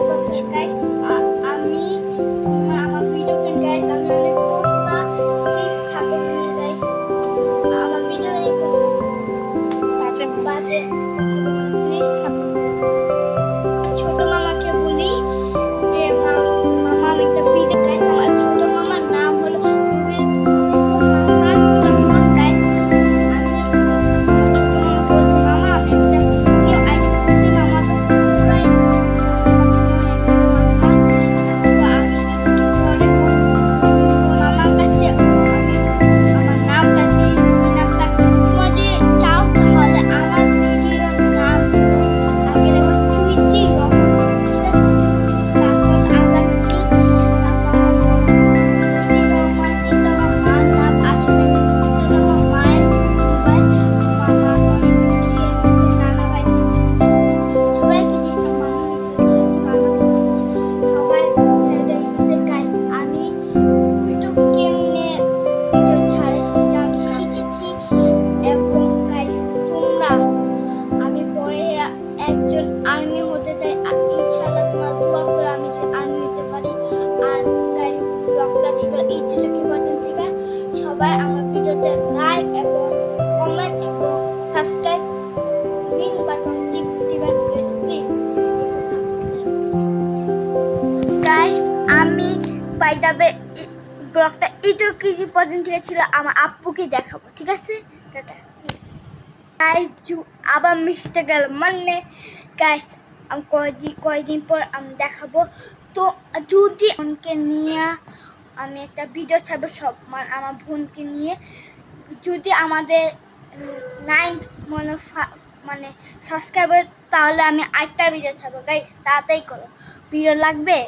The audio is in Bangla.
বছর গাইস আমি তোমরা আমার ভিডিও কেন গাইস আমি অনেক পছলা প্লিজ সাপোর্ট মি গাইস আমার ভিডিও বাজে প্লিজ সাপোর্ট ছোট মামাকে বলি যে মামা আমি একটা ভিডিও গাইস আমার ছোট মামার নাম হলো সবাই আমার ভিডিওতে লাইক এবং কমেন্ট এবং সাবস্ক্রাইব লিংক বাটন টিপবেন প্লিজ গাইস আমি বাই দ্য ওয়ে ব্লগটা এইটুকু পর্যন্ত ছিল আমার আপুকে দেখাবো ঠিক আছে টাটা গাইস আবার মিশতে গেল মানে গাইস আমি কয়েকদিন পর আমি দেখাবো তো যদি উনকে নিয়ে আমি একটা ভিডিও ছাড়বো সব আমার বোনকে নিয়ে যদি আমাদের 9 মানে সাবস্ক্রাইবার তাহলে আমি আরেকটা ভিডিও ছাড়বো গাইস তাড়াতাড়ি করো ভিডিও লাগবে।